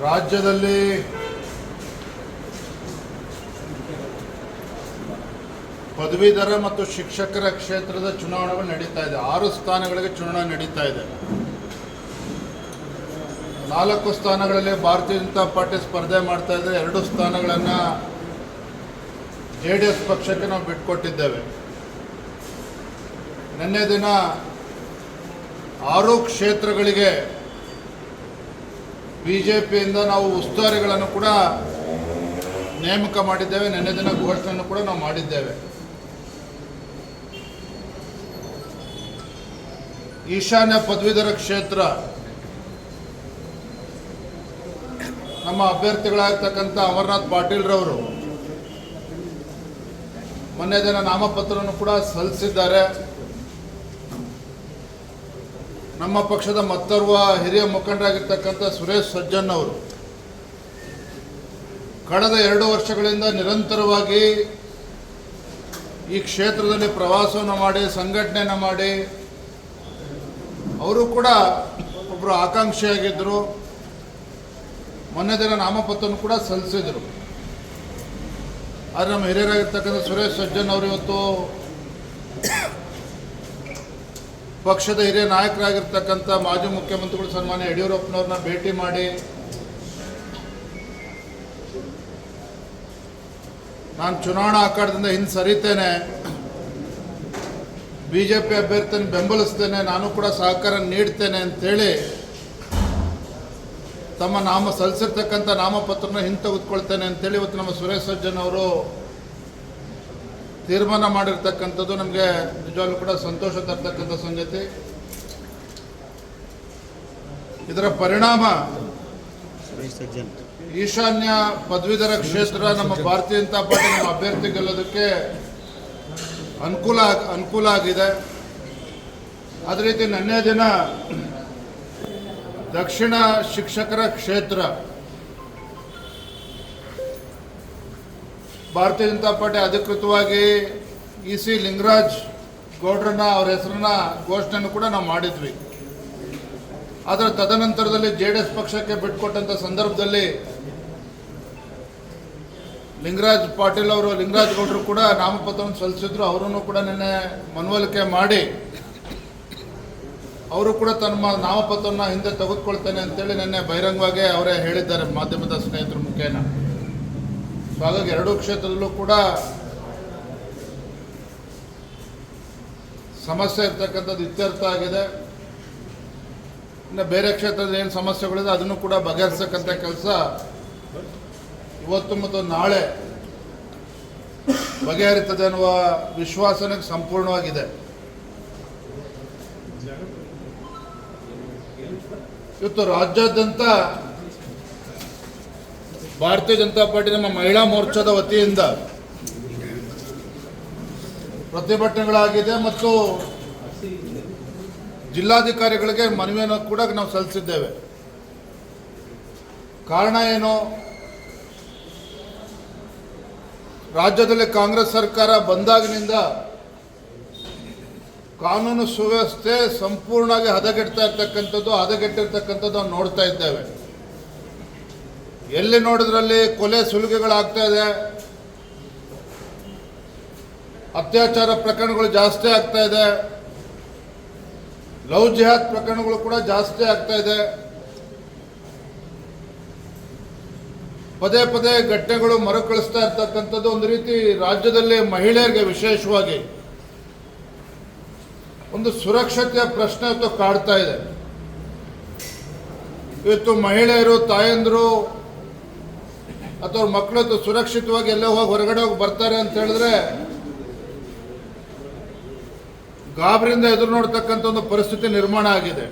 ರಾಜ್ಯದಲ್ಲಿ ಪದವೀಧರ ಮತ್ತು ಶಿಕ್ಷಕರ ಕ್ಷೇತ್ರದ ಚುನಾವಣೆಗಳು ನಡೀತಾ ಇದೆ. 6 ಸ್ಥಾನಗಳಿಗೆ ಚುನಾವಣೆ ನಡೀತಾ ಇದೆ. 4 ಸ್ಥಾನಗಳಲ್ಲಿ ಭಾರತೀಯ ಜನತಾ ಪಾರ್ಟಿ ಸ್ಪರ್ಧೆ ಮಾಡ್ತಾ ಇದ್ದರೆ 2 ಸ್ಥಾನಗಳನ್ನು JDS ಪಕ್ಷಕ್ಕೆ ನಾವು ಬಿಟ್ಟುಕೊಟ್ಟಿದ್ದೇವೆ. ನಿನ್ನೆ ದಿನ 6 ಕ್ಷೇತ್ರಗಳಿಗೆ ಬಿಜೆಪಿಯಿಂದ ನಾವು ಉಸ್ತುವಾರಿಗಳನ್ನು ಕೂಡ ನೇಮಕ ಮಾಡಿದ್ದೇವೆ. ನಿನ್ನೆ ದಿನ ಘೋಷಣೆಯನ್ನು ಕೂಡ ನಾವು ಮಾಡಿದ್ದೇವೆ. ಈಶಾನ್ಯ ಪದವೀಧರ ಕ್ಷೇತ್ರ ನಮ್ಮ ಅಭ್ಯರ್ಥಿಗಳಾಗಿರ್ತಕ್ಕಂಥ ಅಮರನಾಥ್ ಪಾಟೀಲ್ರವರು ಮೊನ್ನೆ ದಿನ ನಾಮಪತ್ರವನ್ನು ಕೂಡ ಸಲ್ಲಿಸಿದ್ದಾರೆ. ನಮ್ಮ ಪಕ್ಷದ ಮತ್ತೋರ್ವ ಹಿರಿಯ ಮುಖಂಡರಾಗಿರ್ತಕ್ಕಂಥ ಸುರೇಶ್ ಸಜ್ಜನ್ ಅವರು ಕಳೆದ 2 ವರ್ಷಗಳಿಂದ ನಿರಂತರವಾಗಿ ಈ ಕ್ಷೇತ್ರದಲ್ಲಿ ಪ್ರವಾಸವನ್ನು ಮಾಡಿ ಸಂಘಟನೆಯನ್ನು ಮಾಡಿ ಅವರು ಕೂಡ ಒಬ್ಬರು ಆಕಾಂಕ್ಷಿಯಾಗಿದ್ದರು. ಮೊನ್ನೆ ದಿನ ನಾಮಪತ್ರವನ್ನು ಕೂಡ ಸಲ್ಲಿಸಿದರು. ಆದರೆ ನಮ್ಮ ಹಿರಿಯರಾಗಿರ್ತಕ್ಕಂಥ ಸುರೇಶ್ ಸಜ್ಜನ್ ಅವರು ಇವತ್ತು ಪಕ್ಷದ ಹಿರಿಯ ನಾಯಕರಾಗಿರ್ತಕ್ಕಂಥ ಮಾಜಿ ಮುಖ್ಯಮಂತ್ರಿಗಳು ಸನ್ಮಾನ್ಯ ಯಡಿಯೂರಪ್ಪನವ್ರನ್ನ ಭೇಟಿ ಮಾಡಿ ನಾನು ಚುನಾವಣಾ ಅಖಾಡದಿಂದ ಹಿಂದೆ ಸರಿತೇನೆ, ಬಿಜೆಪಿ ಅಭ್ಯರ್ಥಿಯನ್ನು ಬೆಂಬಲಿಸ್ತೇನೆ, ನಾನು ಕೂಡ ಸಹಕಾರ ನೀಡ್ತೇನೆ ಅಂತೇಳಿ ತಮ್ಮ ಸಲ್ಲಿಸಿರ್ತಕ್ಕಂಥ ನಾಮಪತ್ರನ ಹಿಂತೆಗೆದುಕೊಳ್ತೇನೆ ಅಂತೇಳಿ ಇವತ್ತು ನಮ್ಮ ಸುರೇಶ್ ಸಜ್ಜನ್ ಅವರು ತೀರ್ಮಾನ ಮಾಡಿರ್ತಕ್ಕಂಥದ್ದು ನಮಗೆ ನಿಜವಾಗ್ಲೂ ಕೂಡ ಸಂತೋಷ ತರ್ತಕ್ಕಂಥ ಸಂಗತಿ. ಇದರ ಪರಿಣಾಮ ಈಶಾನ್ಯ ಪದವೀಧರ ನಮ್ಮ ಭಾರತೀಯ ಜನತಾ ಪಾರ್ಟಿ ನಮ್ಮ ಅಭ್ಯರ್ಥಿ ಗೆಲ್ಲೋದಕ್ಕೆ ಅನುಕೂಲ ಆಗಿದೆ. ಅದೇ ರೀತಿ ನಿನ್ನೆ ದಿನ ದಕ್ಷಿಣ ಶಿಕ್ಷಕರ ಕ್ಷೇತ್ರ ಭಾರತೀಯ ಜನತಾ ಪಾರ್ಟಿ ಅಧಿಕೃತವಾಗಿ EC ಲಿಂಗರಾಜ್ ಗೌಡ್ರನ್ನ ಅವ್ರ ಹೆಸರನ್ನ ಘೋಷಣೆಯನ್ನು ಕೂಡ ನಾವು ಮಾಡಿದ್ವಿ. ಆದರೆ ತದನಂತರದಲ್ಲಿ JDS ಪಕ್ಷಕ್ಕೆ ಬಿಟ್ಟುಕೊಟ್ಟಂಥ ಸಂದರ್ಭದಲ್ಲಿ ಲಿಂಗರಾಜ್ ಗೌಡರು ಕೂಡ ನಾಮಪತ್ರವನ್ನು ಸಲ್ಲಿಸಿದ್ರು. ಅವರನ್ನು ಕೂಡ ನಿನ್ನೆ ಮನವೊಲಿಕೆ ಮಾಡಿ ಅವರು ಕೂಡ ತಮ್ಮ ನಾಮಪತ್ರವನ್ನು ಹಿಂದೆ ತೆಗೆದುಕೊಳ್ತೇನೆ ಅಂತೇಳಿ ನಿನ್ನೆ ಬಹಿರಂಗವಾಗಿ ಅವರೇ ಹೇಳಿದ್ದಾರೆ ಮಾಧ್ಯಮದ ಸ್ನೇಹಿತರ ಮುಖೇನ. ಹಾಗಾಗಿ 2 ಕ್ಷೇತ್ರದಲ್ಲೂ ಕೂಡ ಸಮಸ್ಯೆ ಇರ್ತಕ್ಕಂಥದ್ದು ಇತ್ಯರ್ಥ ಆಗಿದೆ. ಇನ್ನು ಬೇರೆ ಕ್ಷೇತ್ರದ ಏನು ಸಮಸ್ಯೆಗಳಿದೆ ಅದನ್ನು ಕೂಡ ಬಗೆಹರಿಸತಕ್ಕಂಥ ಕೆಲಸ ಇವತ್ತು ಮತ್ತು ನಾಳೆ ಬಗೆಹರಿತದೆ ಅನ್ನುವ ವಿಶ್ವಾಸನೆ ಸಂಪೂರ್ಣವಾಗಿದೆ. ಇವತ್ತು ರಾಜ್ಯಾದ್ಯಂತ ಭಾರತೀಯ ಜನತಾ ಪಾರ್ಟಿ ನಮ್ಮ ಮಹಿಳಾ ಮೋರ್ಚಾದ ವತಿಯಿಂದ ಪ್ರತಿಭಟನೆಗಳಾಗಿದೆ ಮತ್ತು ಜಿಲ್ಲಾಧಿಕಾರಿಗಳಿಗೆ ಮನವಿಯನ್ನು ಕೂಡ ನಾವು ಸಲ್ಲಿಸಿದ್ದೇವೆ. ಕಾರಣ ಏನು? ರಾಜ್ಯದಲ್ಲಿ ಕಾಂಗ್ರೆಸ್ ಸರ್ಕಾರ ಬಂದಾಗಿನಿಂದ ಕಾನೂನು ಸುವ್ಯವಸ್ಥೆ ಸಂಪೂರ್ಣವಾಗಿ ಹದಗೆಟ್ಟಿರ್ತಕ್ಕಂಥದ್ದು ನೋಡ್ತಾ ಇದ್ದೇವೆ. ಎಲ್ಲಿ ನೋಡಿದ್ರಲ್ಲಿ ಕೊಲೆ ಸುಲಿಗೆಗಳಾಗ್ತಾ ಇದೆ, ಅತ್ಯಾಚಾರ ಪ್ರಕರಣಗಳು ಜಾಸ್ತಿ ಆಗ್ತಾ ಇದೆ, ಲವ್ ಜಿಹಾದ್ ಪ್ರಕರಣಗಳು ಕೂಡ ಜಾಸ್ತಿ ಆಗ್ತಾ ಇದೆ. ಪದೇ ಪದೇ ಘಟನೆಗಳು ಮರುಕಳಿಸ್ತಾ ಇರ್ತಕ್ಕಂಥದ್ದು ಒಂದು ರೀತಿ ರಾಜ್ಯದಲ್ಲಿ ಮಹಿಳೆಯರಿಗೆ ವಿಶೇಷವಾಗಿ ಒಂದು ಸುರಕ್ಷತೆಯ ಪ್ರಶ್ನೆ ಇವತ್ತು ಕಾಡ್ತಾ ಇದೆ. ಇವತ್ತು ಮಹಿಳೆಯರು, ತಾಯಂದರು ಅಥವಾ ಮಕ್ಕಳು ಸುರಕ್ಷಿತವಾಗಿ ಎಲ್ಲೇ ಹೊರಗಡೆ ಹೋಗಿ ಬರ್ತಾರೆ ಅಂತ ಹೇಳಿದ್ರೆ ಗಾಬರಿಯಿಂದ ಎದುರು ನೋಡ್ತಕ್ಕಂಥ ಒಂದು ಪರಿಸ್ಥಿತಿ ನಿರ್ಮಾಣ ಆಗಿದೆ.